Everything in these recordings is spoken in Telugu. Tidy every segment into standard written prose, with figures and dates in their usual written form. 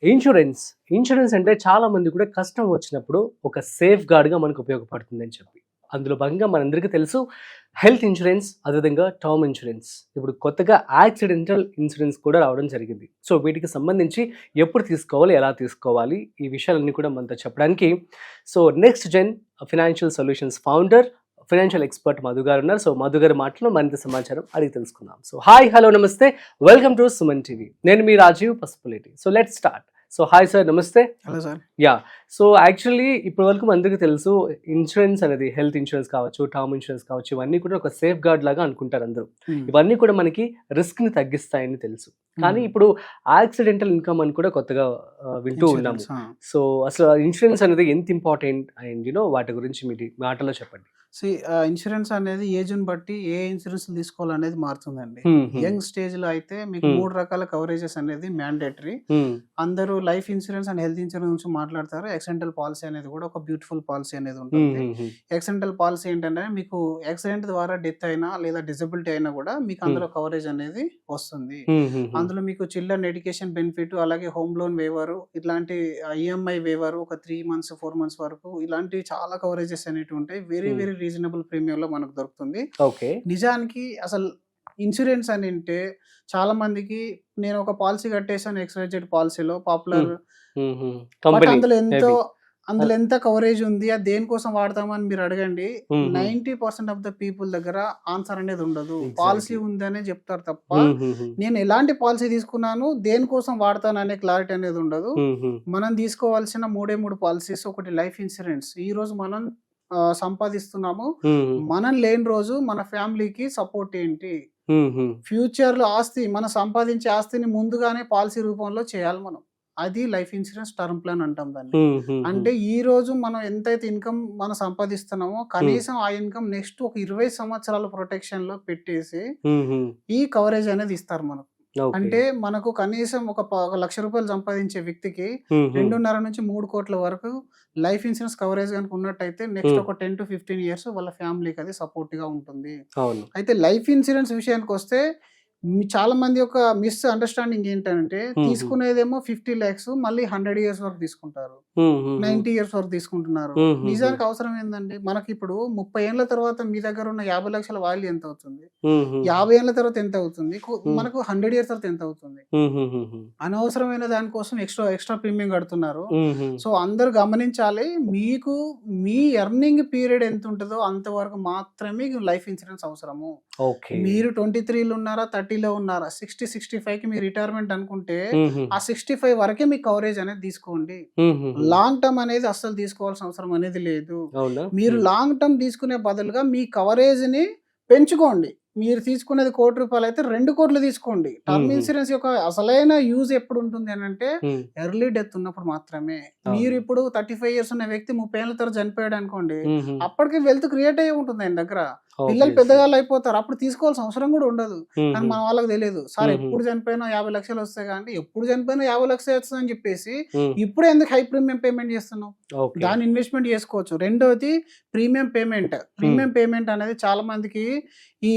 ఇన్సూరెన్స్. ఇన్సూరెన్స్ అంటే చాలా మంది కూడా కష్టం వచ్చినప్పుడు ఒక సేఫ్ గార్డ్‌గా మనకు ఉపయోగపడుతుందని చెప్పి. అందులో భాగంగా మనందరికీ తెలుసు హెల్త్ ఇన్సూరెన్స్, అదేవిధంగా టర్మ్ ఇన్సూరెన్స్. ఇప్పుడు కొత్తగా యాక్సిడెంటల్ ఇన్సూరెన్స్ కూడా రావడం జరిగింది. సో వీటికి సంబంధించి ఎప్పుడు తీసుకోవాలి, ఎలా తీసుకోవాలి, ఈ విషయాలన్నీ కూడా మనతో చెప్పడానికి next gen financial solutions founder, financial expert Madhu garu ఉన్నారు. మధు గారి మాటలో మరింత సమాచారం అడిగి తెలుసుకుందాం. హాయ్, హలో, నమస్తే, వెల్కమ్ టు సుమన్ టీవీ. నేను మీ Rajiv Pasupuleti. Let's start. Hi sir, నమస్తే. Hello sir. యా, యాక్చువల్లీ ఇప్పటి వరకు అందరికీ తెలుసు ఇన్సూరెన్స్ అనేది, హెల్త్ ఇన్సూరెన్స్ కావచ్చు, టర్మ్ ఇన్సూరెన్స్ కావచ్చు, ఇవన్నీ కూడా ఒక సేఫ్ గార్డ్ లాగా అనుకుంటారు అందరూ. ఇవన్నీ కూడా మనకి రిస్క్ ని తగ్గిస్తాయని తెలుసు. కానీ ఇప్పుడు యాక్సిడెంటల్ ఇన్కమ్ అని కూడా కొత్తగా వింటూ ఉన్నాము. అసలు ఇన్సూరెన్స్ అనేది ఎంత ఇంపార్టెంట్ అండ్ వాటి గురించి మీ మాటలో చెప్పండి. ఇన్సూరెన్స్ అనేది ఏజ్ని బట్టి ఏ ఇన్సూరెన్స్ తీసుకోవాలనేది మారుతుందండి. యంగ్ స్టేజ్ లో అయితే మీకు 3 రకాల కవరేజెస్ అనేది మ్యాండేటరీ. అందరూ life insurance and health insurance గురించి మాట్లాడతారు. యాక్సిడెంటల్ పాలసీ అనేది కూడా ఒక బ్యూటిఫుల్ పాలసీ అనేది ఉంటుంది. యాక్సిడెంటల్ పాలసీ ఏంటంటే మీకు యాక్సిడెంట్ ద్వారా డెత్ అయినా లేదా డిజబిలిటీ అయినా కూడా మీకు అందులో కవరేజ్ అనేది వస్తుంది. అందులో మీకు చిల్డ్రన్ ఎడ్యుకేషన్ బెనిఫిట్, అలాగే హోమ్ లోన్ వేవర్, ఇట్లాంటి ఈఎంఐ వేవర్ ఒక 3 months 4 months వరకు, ఇలాంటి చాలా కవరేజెస్ అనేవి ఉంటాయి. వెరీ వెరీ రీజనబుల్ ప్రీమియంలో మనకు దొరుకుతుంది. నిజానికి అసలు ఇన్సూరెన్స్ అని అంటే చాలా మందికి, నేను ఒక పాలసీ కట్టేసాను XYZ పాలసీలో పాపులర్, అందులో ఎంత కవరేజ్ ఉంది, అది దేనికోసం వాడతామని మీరు అడగండి, 90% ఆఫ్ ద పీపుల్ దగ్గర ఆన్సర్ అనేది ఉండదు. పాలసీ ఉంది అనే చెప్తారు తప్ప నేను ఎలాంటి పాలసీ తీసుకున్నాను, దేనికోసం వాడతాను అనే క్లారిటీ అనేది ఉండదు. మనం తీసుకోవాల్సిన 3 పాలసీస్. ఒకటి లైఫ్ ఇన్సూరెన్స్. ఈ రోజు మనం సంపాదిస్తున్నాము, మనం లేని రోజు మన ఫ్యామిలీకి సపోర్ట్ ఏంటి, ఫ్యూచర్ లో ఆస్తి, మనం సంపాదించే ఆస్తిని ముందుగానే పాలసీ రూపంలో చేయాలి మనం. అది లైఫ్ ఇన్సూరెన్స్ టర్మ్ ప్లాన్ అంటాం దాన్ని. అంటే ఈ రోజు మనం ఎంతైతే ఇన్కమ్ మనం సంపాదిస్తున్నామో కనీసం ఆ ఇన్కమ్ నెక్స్ట్ ఒక 20 సంవత్సరాల ప్రొటెక్షన్ లో పెట్టేసి ఈ కవరేజ్ అనేది ఇస్తారు మనకు. అంటే మనకు కనీసం ఒక 1 లక్ష రూపాయలు సంపాదించే వ్యక్తికి 2.5 నుంచి 3 కోట్ల వరకు లైఫ్ ఇన్సూరెన్స్ కవరేజ్ కనుక ఉన్నట్టయితే నెక్స్ట్ ఒక 10 to 15 years వాళ్ళ ఫ్యామిలీకి అది సపోర్ట్ గా ఉంటుంది. అయితే లైఫ్ ఇన్సూరెన్స్ విషయానికి వస్తే చాలా మంది యొక్క మిస్ అండర్స్టాండింగ్ ఏంటంటే తీసుకునేదేమో 50 lakhs, మళ్ళీ 100 years వరకు తీసుకుంటారు, 90 years వరకు తీసుకుంటున్నారు. నిజానికి అవసరం ఏంటండి, మనకి ఇప్పుడు 30 ఏళ్ల తర్వాత మీ దగ్గర ఉన్న 50 లక్షల వాల్యూ ఎంత అవుతుంది, 50 ఏళ్ల తర్వాత ఎంత అవుతుంది, మనకు 100 years తర్వాత ఎంత అవుతుంది? అనవసరమైన దానికోసం ఎక్స్ట్రా ప్రీమియం కడుతున్నారు. అందరు గమనించాలి, మీకు మీ ఎర్నింగ్ పీరియడ్ ఎంత ఉంటుందో అంతవరకు మాత్రమే లైఫ్ ఇన్సూరెన్స్ అవసరము. మీరు 23లో ఉన్నారా, 30లో ఉన్నారా, 60-65కి మీ రిటైర్మెంట్ అనుకుంటే ఆ 65 వరకే మీ కవరేజ్ అనేది తీసుకోండి. లాంగ్ టర్మ్ అనేది అస్సలు తీసుకోవాల్సిన అవసరం అనేది లేదు. మీరు లాంగ్ టర్మ్ తీసుకునే బదులుగా మీ కవరేజ్ ని పెంచుకోండి. మీరు తీసుకునేది 1 కోటి రూపాయలు అయితే 2 కోట్లు తీసుకోండి. టర్మ్ ఇన్సూరెన్స్ యొక్క అసలైన యూజ్ ఎప్పుడు ఉంటుంది అని అంటే ఎర్లీ డెత్ ఉన్నప్పుడు మాత్రమే. మీరు ఇప్పుడు 35 years ఉన్న వ్యక్తి 30 ఏళ్ల తర్వాత చనిపోయాడు అనుకోండి, అప్పటికి వెల్త్ క్రియేట్ అయ్యి ఉంటుంది ఆయన దగ్గర, పిల్లలు పెద్దగాళ్ళు అయిపోతారు, అప్పుడు తీసుకోవాల్సిన అవసరం కూడా ఉండదు. కానీ మన వాళ్ళకి తెలియదు, సార్ ఎప్పుడు చనిపోయినా 50 లక్షలు వస్తాయి, కానీ ఎప్పుడు చనిపోయినా 50 లక్షలు వస్తుంది అని చెప్పేసి ఇప్పుడు ఎందుకు హై ప్రీమియం పేమెంట్ చేస్తున్నాం? దాన్ని ఇన్వెస్ట్మెంట్ చేసుకోవచ్చు. రెండోది ప్రీమియం పేమెంట్. ప్రీమియం పేమెంట్ అనేది చాలా మందికి ఈ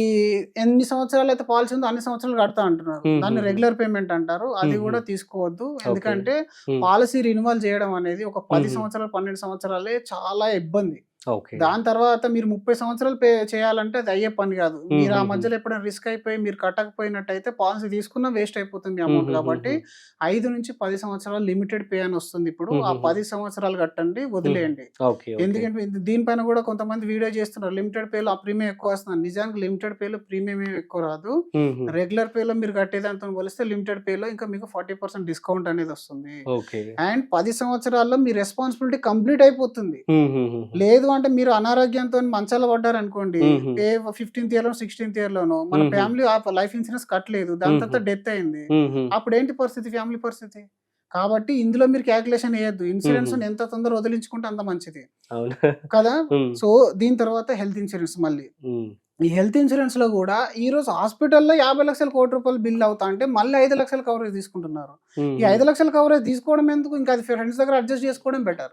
ఎన్ని సంవత్సరాలు అయితే పాలసీ ఉందో అన్ని సంవత్సరాలు కడతా అంటున్నారు, దాన్ని రెగ్యులర్ పేమెంట్ అంటారు. అది కూడా తీసుకోవద్దు. ఎందుకంటే పాలసీ రిన్యువల్ చేయడం అనేది ఒక 10 సంవత్సరాలు 12 సంవత్సరాలే చాలా ఇబ్బంది. దాని తర్వాత మీరు 30 సంవత్సరాలు పే చేయాలంటే అది అయ్యే పని కాదు. మీరు ఆ మధ్యలో ఎప్పుడైనా రిస్క్ అయిపోయి మీరు కట్టకపోయినట్టయితే పాలసీ తీసుకున్నా వేస్ట్ అయిపోతుంది అమౌంట్. కాబట్టి 5 నుంచి 10 సంవత్సరాలు లిమిటెడ్ పే అని వస్తుంది. ఇప్పుడు ఆ 10 సంవత్సరాలు కట్టండి, వదిలేయండి. ఎందుకంటే దీనిపైన కూడా కొంతమంది వీడియో చేస్తున్నారు, లిమిటెడ్ పేలో ఆ ప్రీమియం ఎక్కువ వస్తుంది. నిజానికి లిమిటెడ్ పేలో ప్రీమియం ఎక్కువ రాదు. రెగ్యులర్ పేలో మీరు కట్టేదాంతో పోలిస్తే లిమిటెడ్ పేలో ఇంకా మీకు 40% డిస్కౌంట్ అనేది వస్తుంది. అండ్ 10 సంవత్సరాల్లో మీ రెస్పాన్సిబిలిటీ కంప్లీట్ అయిపోతుంది. లేదు అంటే మీరు అనారోగ్యంతో మంచాల పడ్డారు అనుకోండి, 15th year 16th year లోనో మన ఫ్యామిలీ లైఫ్ ఇన్సూరెన్స్ కట్టలేదు, దాని తర్వాత డెత్ అయింది, అప్పుడు ఏంటి పరిస్థితి, ఫ్యామిలీ పరిస్థితి? కాబట్టి ఇందులో మీరు క్యాల్కులేషన్ వేయద్దు. ఇన్సూరెన్స్ ఎంత తొందర వదిలించుకుంటే అంత మంచిది కదా. దీని తర్వాత హెల్త్ ఇన్సూరెన్స్. మళ్ళీ ఈ హెల్త్ ఇన్సూరెన్స్ లో కూడా ఈ రోజు హాస్పిటల్లో 50 లక్షల కోటి రూపాయలు బిల్ అవుతా అంటే మళ్ళీ 5 లక్షల కవరేజ్ తీసుకుంటున్నారు. ఈ 5 లక్షల కవరేజ్ తీసుకోవడం ఎందుకు? ఇంకా అది ఫ్రెండ్స్ దగ్గర అడ్జస్ట్ చేసుకోవడం బెటర్.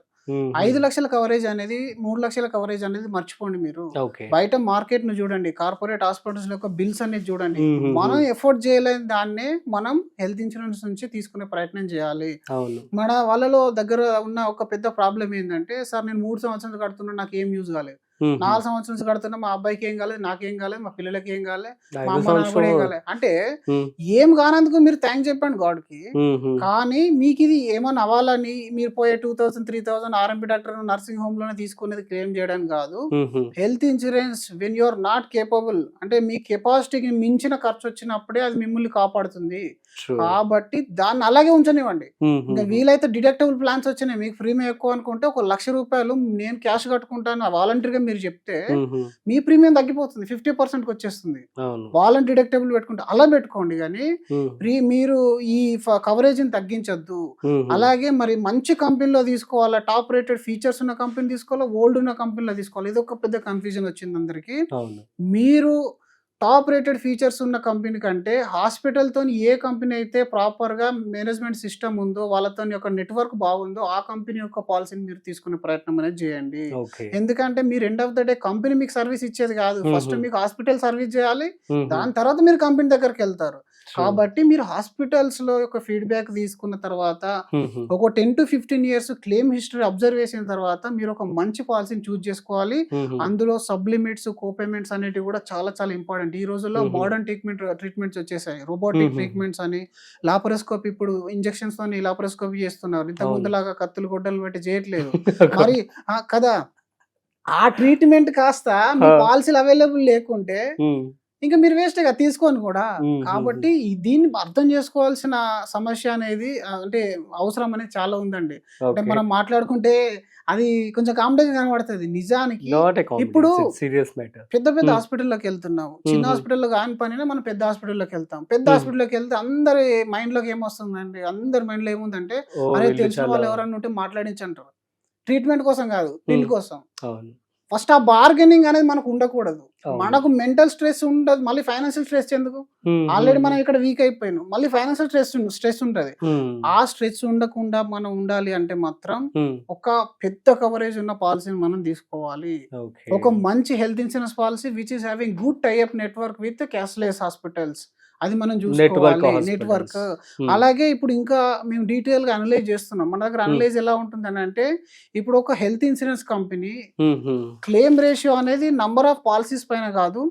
5 లక్షల కవరేజ్ అనేది 3 లక్షల కవరేజ్ అనేది మర్చిపోండి మీరు. ఓకే. బయట మార్కెట్ ను చూడండి, కార్పొరేట్ హాస్పిటల్స్ యొక్క బిల్స్ అనేది చూడండి. మ్మ్. మనం ఎఫోర్డ్ చేయలేని దాన్నే మనం హెల్త్ ఇన్సూరెన్స్ నుంచి తీసుకునే ప్రయత్నం చేయాలి. అవును. మన వాళ్ళలో దగ్గర ఉన్న ఒక పెద్ద ప్రాబ్లం ఏంటంటే, సార్ నేను 3 సంవత్సరాలు కడుతున్నా నాకు ఏం యూజ్ కాలేదు, 4 సంవత్సరాల నుంచి కడుతున్నా మా అబ్బాయికి ఏం కాలేదు, నాకేం కాలేదు, మా పిల్లలకి ఏం కాలేదు, మా అమ్మ నాన్న కూడా ఏం కాలేదు అంటే ఏం కానందుకు మీరు థ్యాంక్స్ చెప్పండి గాడ్ కి. కానీ మీకు ఇది ఏమన్నా అవ్వాలని మీరు పోయే 2000 3000 ఆర్ఎంపీ డాక్టర్ నర్సింగ్ హోమ్ లోనే తీసుకునేది క్లెయిమ్ చేయడానికి కాదు. Health insurance when you are not capable అంటే మీ కెపాసిటీకి మించిన ఖర్చు వచ్చినప్పుడే అది మిమ్మల్ని కాపాడుతుంది. కాబట్టి దాన్ని అలాగే ఉంచనివ్వండి. ఇంకా వీలైతే డిడక్టబుల్ ప్లాన్స్ వచ్చినాయి, మీకు ప్రీమియం ఎక్కువ అనుకుంటే 1,00,000 రూపాయలు నేను క్యాష్ కట్టుకుంటాను వాలంటీర్గా మీరు చెప్తే మీ ప్రీమియం తగ్గిపోతుంది, 50% వచ్చేస్తుంది. వాలంటీ డిడక్టబుల్ పెట్టుకుంటే అలా పెట్టుకోండి, కానీ మీరు ఈ కవరేజ్ ని తగ్గించొద్దు. అలాగే మరి మంచి కంపెనీలో తీసుకోవాలా, టాప్ రేటెడ్ ఫీచర్స్ ఉన్న కంపెనీ తీసుకోవాలా, ఓల్డ్ ఉన్న కంపెనీలో తీసుకోవాలి. ఇది ఒక పెద్ద కన్ఫ్యూజన్ వచ్చింది అందరికి. మీరు టాప్ రేటెడ్ ఫీచర్స్ ఉన్న కంపెనీ కంటే హాస్పిటల్తో ఏ కంపెనీ అయితే ప్రాపర్గా మేనేజ్మెంట్ సిస్టమ్ ఉందో, వాళ్ళతో యొక్క నెట్వర్క్ బాగుందో ఆ కంపెనీ యొక్క పాలసీని మీరు తీసుకునే ప్రయత్నం అనేది చేయండి. ఎందుకంటే మీరు end of the day company మీకు సర్వీస్ ఇచ్చేది కాదు, ఫస్ట్ మీకు హాస్పిటల్ సర్వీస్ చేయాలి, దాని తర్వాత మీరు కంపెనీ దగ్గరికి వెళ్తారు. కాబట్టి మీరు హాస్పిటల్స్ లో ఒక ఫీడ్బ్యాక్ తీసుకున్న తర్వాత ఒక 10 to 15 years claim history observe చేసిన తర్వాత మీరు ఒక మంచి పాలసీని చూస్ చేసుకోవాలి. అందులో సబ్లిమిట్స్, కోపేమెంట్స్ అనేటివి కూడా చాలా చాలా ఇంపార్టెంట్. ఈ రోజుల్లో మోడర్న్ ట్రీట్మెంట్స్ వచ్చేసాయి, రోబోటిక్ ట్రీట్మెంట్స్ అని, లాపరోస్కోపీ, ఇప్పుడు ఇంజెక్షన్స్ తోని లాపరోస్కోపీ చేస్తున్నారు, ఇంతకు ముందులాగా కత్తులు గొడ్డలు పెట్టి చేయట్లేదు మరి కదా. ఆ ట్రీట్మెంట్ కాస్త మీ పాలసీలు అవైలబుల్ లేకుంటే ఇంకా మీరు వేస్ట్ గా తీసుకొని కూడా. కాబట్టి దీన్ని అర్థం చేసుకోవాల్సిన సమస్య అనేది అంటే అవసరం అనేది చాలా ఉందండి. అంటే మనం మాట్లాడుకుంటే అది కొంచెం కాంప్లెక్స్ కనబడుతుంది, నిజానికి ఇప్పుడు పెద్ద పెద్ద హాస్పిటల్లోకి వెళ్తున్నాం, చిన్న హాస్పిటల్లో కాని పనినా మనం పెద్ద హాస్పిటల్లోకి వెళ్తాం. పెద్ద హాస్పిటల్లోకి వెళ్తే అందరి మైండ్ లోకి ఏమొస్తుందండి, అందరి మైండ్ లో ఏముందంటే అరే తెలిసిన వాళ్ళు ఎవరన్నా ఉంటే మాట్లాడించంటారు, ట్రీట్మెంట్ కోసం కాదు, పిల్ కోసం. ఫస్ట్ ఆ బార్గెనింగ్ అనేది మనకు ఉండకూడదు. మనకు మెంటల్ స్ట్రెస్ ఉండదు, మళ్ళీ ఫైనాన్షియల్ స్ట్రెస్ ఎందుకు, ఆల్రెడీ మనం ఇక్కడ వీక్ అయిపోయినాం, మళ్ళీ ఫైనాన్షియల్ స్ట్రెస్ ఉంటది. ఆ స్ట్రెస్ ఉండకుండా మనం ఉండాలి అంటే మాత్రం ఒక పెద్ద కవరేజ్ ఉన్న పాలసీని మనం తీసుకోవాలి. ఒక మంచి health insurance policy which is having good tie up network with cashless hospitals, అది మనం చూసుకోవాలి. నెట్వర్క్ అలాగే ఇప్పుడు ఇంకా మేము డీటెయిల్ గా అనలైజ్ చేస్తున్నాం. మన దగ్గర అనలైజ్ ఎలా ఉంటుంది అంటే, ఇప్పుడు ఒక health insurance company claim ratio అనేది నంబర్ ఆఫ్ పాలసీస్ పైన కాదు,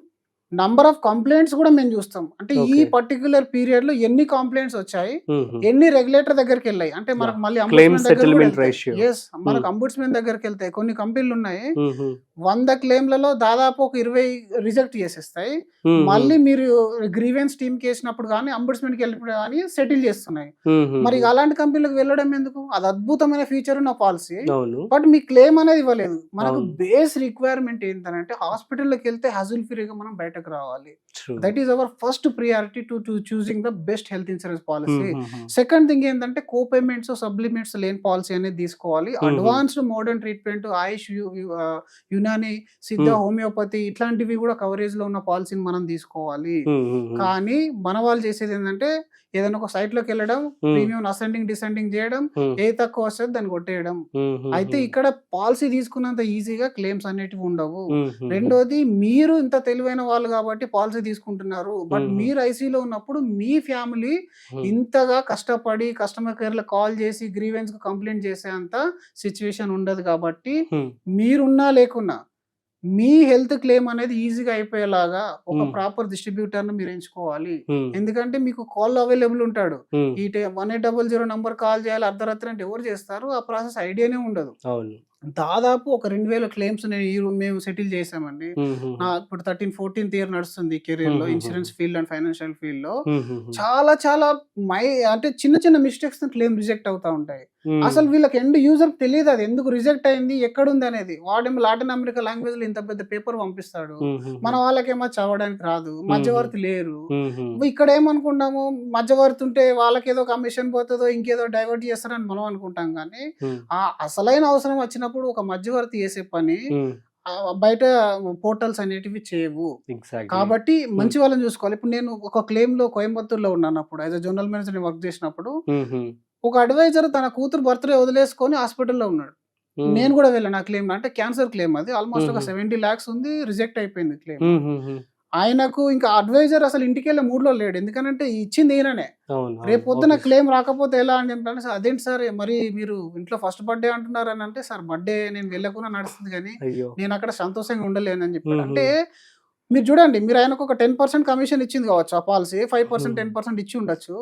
నంబర్ ఆఫ్ కంప్లైంట్స్ కూడా మేము చూస్తాం. అంటే ఈ పర్టికులర్ పీరియడ్ లో ఎన్ని కంప్లైంట్స్ వచ్చాయి, ఎన్ని రెగ్యులేటర్ దగ్గరికి వెళ్ళాయి, అంటే మనకు మళ్ళీ మనకు అంబుడ్స్మెన్ దగ్గరికి వెళ్తాయి. కొన్ని కంపెనీలు ఉన్నాయి 100 క్లెయిమ్లలో దాదాపు ఒక 20 రిజెక్ట్ చేసేస్తాయి, మళ్ళీ మీరు గ్రీవెన్స్ టీమ్ కి వేసినప్పుడు కానీ అంబుడ్స్మెన్ కి వెళ్ళినప్పుడు కానీ సెటిల్ చేస్తున్నాయి. మరి అలాంటి కంపెనీలకు వెళ్ళడం ఎందుకు, అది అద్భుతమైన ఫీచర్ ఉన్న పాలసీ, బట్ మీ క్లెయిమ్ అనేది ఇవ్వలేదు. మనకు బేస్ రిక్వైర్మెంట్ ఏంటంటే హాస్పిటల్లోకి వెళ్తే హజుల్ ఫ్రీగా మనం బయటకు రావాలి. That is our first priority to choosing the best health insurance policy. Second thing ఏంటంటే కోపేమెంట్స్, సబ్లిమెంట్స్ లేని పాలసీ అనేది తీసుకోవాలి. అడ్వాన్స్డ్ మోడర్న్ ట్రీట్మెంట్, ఆయుష్, యునాని, సిద్ధ, హోమియోపతి ఇట్లాంటివి కూడా కవరేజ్ లో ఉన్న పాలసీని మనం తీసుకోవాలి. కానీ మన వాళ్ళు చేసేది ఏంటంటే ఏదైనా ఒక సైట్ లోకి వెళ్ళడం, ప్రీమియం అసెండింగ్ డిసెండింగ్ చేయడం, ఏ తక్కువ వస్తుంది దాన్ని కొట్టేయడం. అయితే ఇక్కడ పాలసీ తీసుకున్నంత ఈజీగా క్లెయిమ్స్ అనేటివి ఉండవు. రెండోది, మీరు ఇంత తెలివైన వాళ్ళు కాబట్టి పాలసీ తీసుకుంటున్నారు, బట్ మీరు ఐసీలో ఉన్నప్పుడు మీ ఫ్యామిలీ ఇంతగా కష్టపడి కస్టమర్ కేర్ లో కాల్ చేసి గ్రీవెన్స్ కు కంప్లైంట్ చేసే అంత సిచ్యువేషన్ ఉండదు. కాబట్టి మీరున్నా లేకున్నా మీ హెల్త్ క్లెయిమ్ అనేది ఈజీగా అయిపోయేలాగా ఒక ప్రాపర్ డిస్ట్రిబ్యూటర్ ను మీరు ఎంచుకోవాలి. ఎందుకంటే మీకు కాల్ అవైలబుల్ ఉంటాడు, ఈ 1800 నంబర్ కాల్ చేయాలి అర్ధరాత్రి అంటే ఎవరు చేస్తారు, ఆ ప్రాసెస్ ఐడియానే ఉండదు. దాదాపు ఒక 2000 క్లెయిమ్స్ మేము సెటిల్ చేసామండి. ఇప్పుడు 13-14th ఇయర్ నడుస్తుంది కెరీర్ లో, insurance field and financial field లో. చాలా చాలా అంటే చిన్న చిన్న మిస్టేక్స్ క్లెయిమ్ రిజెక్ట్ అవుతా ఉంటాయి. అసలు వీళ్ళకి ఎండ్ యూజర్ తెలియదు అది ఎందుకు రిజెక్ట్ అయింది, ఎక్కడుంది అనేది. వాడేమో లాటిన్ అమెరికా లాంగ్వేజ్ లో ఇంత పెద్ద పేపర్ పంపిస్తాడు, మన వాళ్ళకేమో చదవడానికి రాదు, మధ్యవర్తి లేరు. ఇక్కడ ఏమనుకుంటాము, మధ్యవర్తి ఉంటే వాళ్ళకి ఏదో కమిషన్ పోతుందో ఇంకేదో డైవర్ట్ చేస్తారని మనం అనుకుంటాం. కానీ ఆ అసలైన అవసరం వచ్చినప్పుడు ఒక మధ్యవర్తి చేసే పని బయట పోర్టల్స్ అనేటివి చేయవు. కాబట్టి మంచి వాళ్ళని చూసుకోవాలి. ఇప్పుడు నేను ఒక క్లెయిమ్ లో కోయంబత్తూరులో ఉన్నాను, అప్పుడు as a general manager work చేసినప్పుడు ఒక అడ్వైజర్ తన కూతురు బర్త్డే వదిలేసుకొని హాస్పిటల్లో ఉన్నాడు. నేను కూడా వెళ్ళాను ఆ క్లెయిమ్. అంటే క్యాన్సర్ క్లెయిమ్ అది ఆల్మోస్ట్ ఒక 70 lakhs ఉంది, రిజెక్ట్ అయిపోయింది క్లెయిమ్. ఆయనకు ఇంకా అడ్వైజర్ అసలు ఇంటికెళ్ళే మూడ్లో లేడు, ఎందుకంటే ఇచ్చింది ఈయననే. రేపు పొద్దున క్లెయిమ్ రాకపోతే ఎలా అని చెప్పాను. సార్ అదేంటి సార్ మరి మీరు ఇంట్లో ఫస్ట్ బర్త్డే అంటున్నారు అని అంటే, సార్ బర్త్డే నేను వెళ్ళకుండా నడుస్తుంది కానీ నేను అక్కడ సంతోషంగా ఉండలేనని చెప్పాడు. అంటే మీరు చూడండి, మీరు ఆయనకు ఒక 10% కమిషన్ ఇచ్చింది కావచ్చు ఆ పాలసీ, 5% 10% ఇచ్చి ఉండొచ్చు,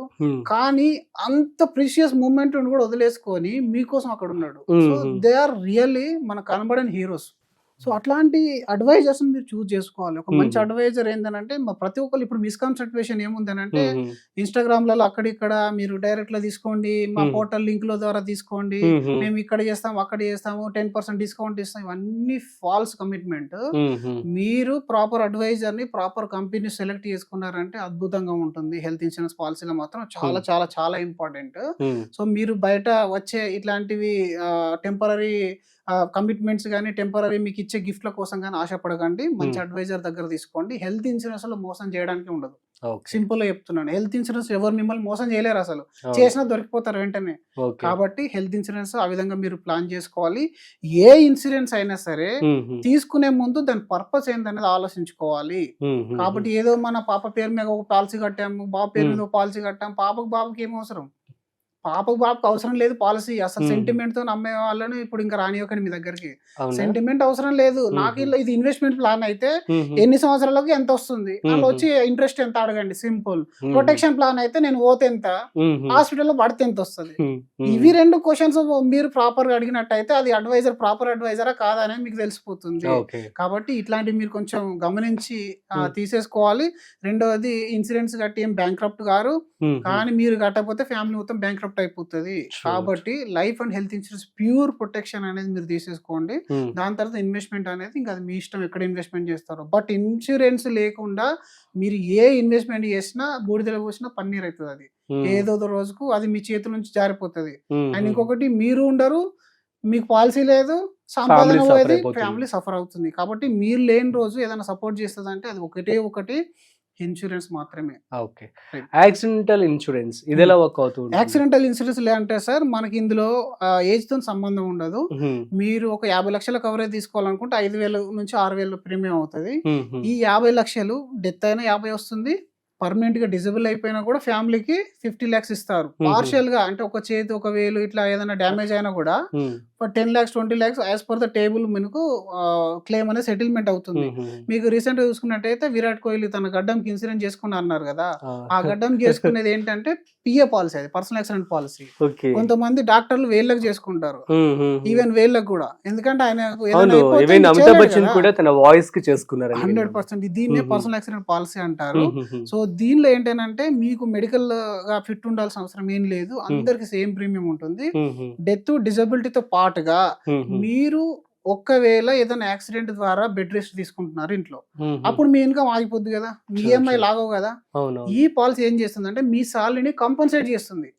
కానీ అంత ప్రీషియస్ మూమెంట్ కూడా వదిలేసుకొని మీకోసం అక్కడ ఉన్నాడు. సో దే ఆర్ రియల్లీ మనకు కనబడని హీరోస్. సో అట్లాంటి అడ్వైజర్స్ మీరు చూస్ చేసుకోవాలి. ఒక మంచి అడ్వైజర్ ఏంటంటే ప్రతి ఒక్కరు ఇప్పుడు మిస్కన్సెప్షన్ ఏముందనంటే ఇన్స్టాగ్రామ్లలో అక్కడిక్కడ మీరు డైరెక్ట్ లో తీసుకోండి, మా పోర్టల్ లింక్ లో ద్వారా తీసుకోండి, మేము ఇక్కడ చేస్తాము అక్కడ చేస్తాము, 10% డిస్కౌంట్ ఇస్తాం, ఇవన్నీ ఫాల్స్ కమిట్మెంట్. మీరు ప్రాపర్ అడ్వైజర్ ని ప్రాపర్ కంపెనీ సెలెక్ట్ చేసుకున్నారంటే అద్భుతంగా ఉంటుంది. హెల్త్ ఇన్సూరెన్స్ పాలసీలో మాత్రం చాలా చాలా చాలా ఇంపార్టెంట్. సో మీరు బయట వచ్చే ఇట్లాంటివి టెంపరీ కమిట్మెంట్స్ కానీ టెంపరీ మీకు ఇచ్చే గిఫ్ట్ల కోసం కానీ ఆశపడకండి. మంచి అడ్వైజర్ దగ్గర తీసుకోండి. హెల్త్ ఇన్సూరెన్స్ లో మోసం చేయడానికి ఉండదు. సింపుల్ గా చెప్తున్నాను, హెల్త్ ఇన్సూరెన్స్ ఎవరు మిమ్మల్ని మోసం చేయలేరు, అసలు చేసినా దొరికిపోతారు వెంటనే. కాబట్టి హెల్త్ ఇన్సూరెన్స్ ఆ విధంగా మీరు ప్లాన్ చేసుకోవాలి. ఏ ఇన్సూరెన్స్ అయినా సరే తీసుకునే ముందు దాని పర్పస్ ఏంటనేది ఆలోచించుకోవాలి. కాబట్టి ఏదో మన పాప పేరు మీద ఒక పాలసీ కట్టాము, బాబు పేరు మీద ఒక పాలసీ కట్టాము, బాబుకి ఏం అవసరం, బాబుకి అవసరం లేదు పాలసీ. అసలు సెంటిమెంట్ తో నమ్మే వాళ్ళని ఇప్పుడు ఇంకా రానివ్వకండి మీ దగ్గరికి. సెంటిమెంట్ అవసరం లేదు. నాకు ఇది ఇన్వెస్ట్మెంట్ ప్లాన్ అయితే ఎన్ని సంవత్సరాలకు ఎంత వస్తుంది, అందులో వచ్చి ఇంట్రెస్ట్ ఎంత అడగండి, సింపుల్. ప్రొటెక్షన్ ప్లాన్ అయితే నేను పోతే ఎంత, హాస్పిటల్లో పడితే ఎంత వస్తుంది. ఇవి 2 క్వశ్చన్స్ మీరు ప్రాపర్ గా అడిగినట్టయితే అది అడ్వైజర్ ప్రాపర్ అడ్వైజరా కాదా అనేది మీకు తెలిసిపోతుంది. కాబట్టి ఇట్లాంటివి మీరు కొంచెం గమనించి తీసేసుకోవాలి. రెండవది, ఇన్సూరెన్స్ కట్టి ఏం బ్యాంక్రప్ట్ గారు, కానీ మీరు కట్టకపోతే ఫ్యామిలీ మొత్తం బ్యాంక్రప్ట్ అయిపోతుంది. కాబట్టి life and health insurance pure protection అనేది మీరు తీసేసుకోండి. దాని తర్వాత ఇన్వెస్ట్మెంట్ అనేది ఇంకా అది మీ ఇష్టం ఎక్కడ ఇన్వెస్ట్మెంట్ చేస్తారో. బట్ ఇన్సూరెన్స్ లేకుండా మీరు ఏ ఇన్వెస్ట్మెంట్ చేసినా బూడిదలో పోసినా పన్నీర్ అవుతుంది. అది ఏదో రోజుకు అది మీ చేతుల నుంచి జారిపోతుంది. అండ్ ఇంకొకటి, మీరు ఉండరు, మీకు పాలసీ లేదు, సంపాదన పోయేది, ఫ్యామిలీ సఫర్ అవుతుంది. కాబట్టి మీరు లేని రోజు ఏదైనా సపోర్ట్ చేస్తుంది అంటే అది ఒకటి ఇన్సూరెన్స్ మాత్రమే. ఓకే, యాక్సిడెంటల్ ఇన్సూరెన్స్ ఇది ఎలా వర్క్ అవుతుంది? యాక్సిడెంటల్ ఇన్సూరెన్స్ అంటే సార్ మనకి ఇందులో ఏజ్ తో సంబంధం ఉండదు. మీరు ఒక 50 లక్షల కవరేజ్ తీసుకోవాలనుకుంటే 5,000 నుంచి 6,000 ప్రీమియం అవుతుంది. ఈ 50 లక్షలు డెత్ అయినా 50 వస్తుంది, పర్మనెంట్ గా డిజబుల్ అయిపోయినా కూడా ఫ్యామిలీకి 50 lakhs ఇస్తారు. పార్షియల్ గా అంటే ఒక చేతి 1,000 ఇట్లా ఏదైనా డ్యామేజ్ అయినా కూడా 10 lakhs 20 lakhs as per the table మనకు క్లెయిమ్ అనేది సెటిల్మెంట్ అవుతుంది. మీకు రీసెంట్ గా చూసుకున్నట్టయితే విరాట్ కోహ్లీ తన గడ్డంకి ఇన్సూరెన్స్ చేసుకుని అన్నారు కదా, ఆ గడ్డంకి చేసుకునేది ఏంటంటే పిఏ పాలసీ, అది పర్సనల్ యాక్సిడెంట్ పాలసీ. కొంతమంది డాక్టర్లు వేళ్ళకి చేసుకుంటారు, ఈవెన్ వేళ్ళకి కూడా, ఎందుకంటే ఆయన 100% దీన్నే పర్సనల్ యాక్సిడెంట్ పాలసీ అంటారు. సో దీనిలో ఏంటంటే మీకు మెడికల్ గా ఫిట్ ఉండాల్సిన అవసరం ఏం లేదు, అందరికి సేమ్ ప్రీమియం ఉంటుంది. డెత్ డిజబిలిటీతో పాటుగా మీరు ఒక్కవేళ ఏదైనా యాక్సిడెంట్ ద్వారా బెడ్ రెస్ట్ తీసుకుంటున్నారు ఇంట్లో, అప్పుడు మీ ఇన్కమ్ ఆగిపోద్ది కదా, మీ ఈఎంఐ లాగవు కదా. ఈ పాలసీ ఏం చేస్తుంది అంటే మీ సాలరీని కంపన్సేట్ చేస్తుంది.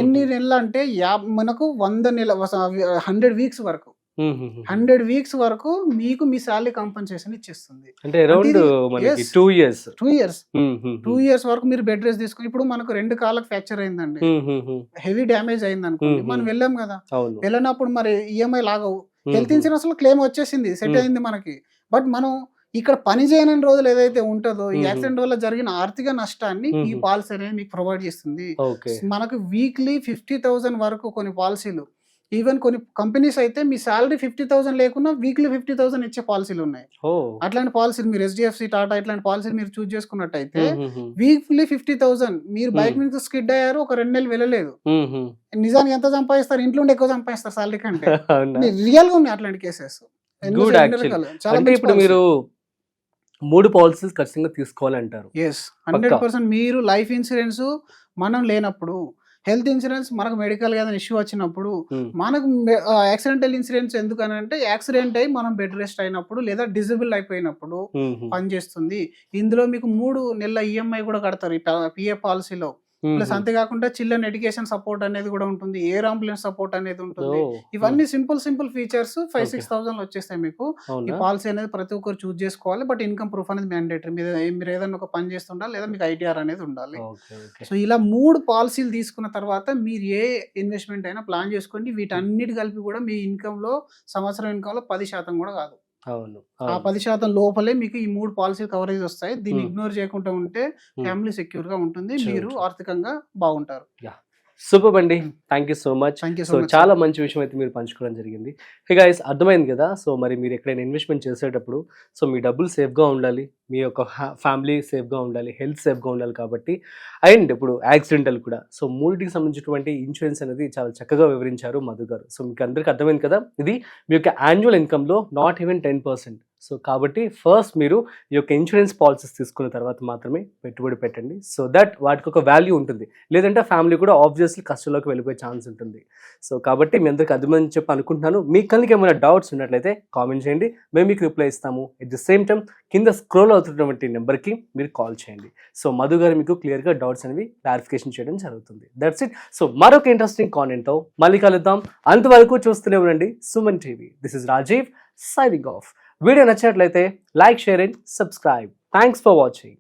ఎన్ని నెలలు అంటే మనకు 100 వీక్స్ వరకు 100 వీక్స్ వరకు మీకు మీ సాలరీ కంపెన్సేషన్ ఇచ్చేస్తుంది. అంటే అరౌండ్ మనకి 2 ఇయర్స్ వరకు మీరు బెడ్ రెస్ట్ తీసుకుని, ఇప్పుడు మనకు 2 కాళ్ళకి ఫ్రాక్చర్ అయిందండి, హెవీ డ్యామేజ్ అయింది అనుకోండి, మనం వెళ్ళాం కదా, వెళ్ళినప్పుడు మరి ఈఎంఐ లాగవు. హెల్త్ ఇన్సూరెన్స్ లో క్లెయిమ్ వచ్చేసింది, సెట్ అయింది మనకి. బట్ మనం ఇక్కడ పని చేయని రోజులు ఏదైతే ఉంటుందో, ఈ యాక్సిడెంట్ వల్ల జరిగిన ఆర్థిక నష్టాన్ని ఈ పాలసీ అనేది మీకు ప్రొవైడ్ చేస్తుంది. మనకు వీక్లీ 50,000 వరకు కొన్ని పాలసీలు, ఈవెన్ కొన్ని కంపెనీస్ అయితే మీ సాలరీ 50,000 లేకున్నా వీక్లీ 50,000 ఇచ్చే పాలసీలు ఉన్నాయి. అట్లాంటి పాలసీలు మీరు HDFC, టాటా ఇట్లాంటి పాలసీలు మీరు చూస్ చేసుకున్నట్టయితే వీక్లీ 50,000 మీరు బైక్ మీద స్కిడ్ అయ్యారు, ఒక 2 నెలలు వెళ్ళలేదు, నిజానికి ఎంత సంపాదిస్తారు, ఇంట్లో ఉండి ఎక్కువ సంపాదిస్తారు సాలరీ కంటే. రియల్ గా ఉన్నాయి అట్లాంటి కేసెస్. ఇప్పుడు మీరు 3 పాలసీస్ ఖచ్చితంగా తీసుకోవాలంటారు. 100% మీరు లైఫ్ ఇన్సూరెన్స్ మనం లేనప్పుడు, హెల్త్ ఇన్సూరెన్స్ మనకు మెడికల్ ఏదైనా ఇష్యూ వచ్చినప్పుడు, మనకు యాక్సిడెంటల్ ఇన్సూరెన్స్ ఎందుకనంటే యాక్సిడెంట్ అయ్యి మనం బెడ్ రెస్ట్ అయినప్పుడు లేదా డిజబుల్ అయిపోయినప్పుడు పనిచేస్తుంది. ఇందులో మీకు 3 నెలల ఈఎంఐ కూడా కడతారు ఈ పిఏ పాలసీలో. ప్లస్ అంతేకాకుండా చిల్డ్రన్ ఎడ్యుకేషన్ సపోర్ట్ అనేది కూడా ఉంటుంది, ఎయిర్ అంబులెన్స్ సపోర్ట్ అనేది ఉంటుంది. ఇవన్నీ సింపుల్ ఫీచర్స్ 5,000-6,000 వచ్చేస్తాయి మీకు. ఈ పాలసీ అనేది ప్రతి ఒక్కరు చూస్ చేసుకోవాలి. బట్ ఇన్కమ్ ప్రూఫ్ అనేది మ్యాండేటరీ. మీరు ఏదైనా ఒక పని చేస్తుండాలి లేదా మీకు ఐటీఆర్ అనేది ఉండాలి. సో ఇలా 3 పాలసీలు తీసుకున్న తర్వాత మీరు ఏ ఇన్వెస్ట్మెంట్ అయినా ప్లాన్ చేసుకోండి. వీటన్నిటి కలిపి కూడా మీ ఇన్కమ్ లో సంవత్సరం ఇన్కమ్ లో 10% కూడా కాదు. అవును. ఆ 10% లోపలే మీకు ఈ 3 పాలసీ కవరేజ్ వస్తాయి. దీన్ని ఇగ్నోర్ చేయకుండా ఉంటే ఫ్యామిలీ సెక్యూర్ గా ఉంటుంది, మీరు ఆర్థికంగా బాగుంటారు. సూపర్ అండి, thank you so much. Thank you so so much. చాలా మంచి విషయం అయితే మీరు పంచుకోవడం జరిగింది. హే గైస్, అర్థమైంది కదా. సో మరి మీరు ఎక్కడైనా ఇన్వెస్ట్మెంట్ చేసేటప్పుడు సో మీ డబ్బులు సేఫ్గా ఉండాలి, మీ యొక్క ఫ్యామిలీ సేఫ్గా ఉండాలి, హెల్త్ సేఫ్గా ఉండాలి కాబట్టి. అండ్ ఇప్పుడు యాక్సిడెంటల్ కూడా, సో మూడింటికి సంబంధించినటువంటి ఇన్సూరెన్స్ అనేది చాలా చక్కగా వివరించారు మధు గారు. సో మీకు అందరికీ అర్థమైంది కదా, ఇది మీ యొక్క యాన్యువల్ ఇన్కమ్లో నాట్ ఈవెన్ 10%. సో కాబట్టి ఫస్ట్ మీరు ఈ యొక్క ఇన్సూరెన్స్ పాలసీస్ తీసుకున్న తర్వాత మాత్రమే పెట్టుబడి పెట్టండి, సో దట్ వాటికి ఒక వాల్యూ ఉంటుంది. లేదంటే ఫ్యామిలీ కూడా ఆబ్వియస్లీ కష్టంలోకి వెళ్ళిపోయే ఛాన్స్ ఉంటుంది. సో కాబట్టి మీ అందరికి అర్థమని చెప్పి అనుకుంటున్నాను. మీకు కనుక ఏమైనా డౌట్స్ ఉన్నట్లయితే కామెంట్ చేయండి, మేము మీకు రిప్లై ఇస్తాము. ఎట్ ది సేమ్ టైం కింద స్క్రోల్ అవుతున్నటువంటి నెంబర్కి మీరు కాల్ చేయండి. సో మధు గారు మీకు క్లియర్గా డౌట్స్ అనేవి క్లారిఫికేషన్ చేయడం జరుగుతుంది. That's it. సో మరొక ఇంట్రెస్టింగ్ కాంటెంట్తో మళ్ళీ కలుద్దాం. అంతవరకు చూస్తూనే ఉండండి Suman TV. This is Rajiv signing off. Video నచ్చినట్లయితే like, share and subscribe. Thanks for watching.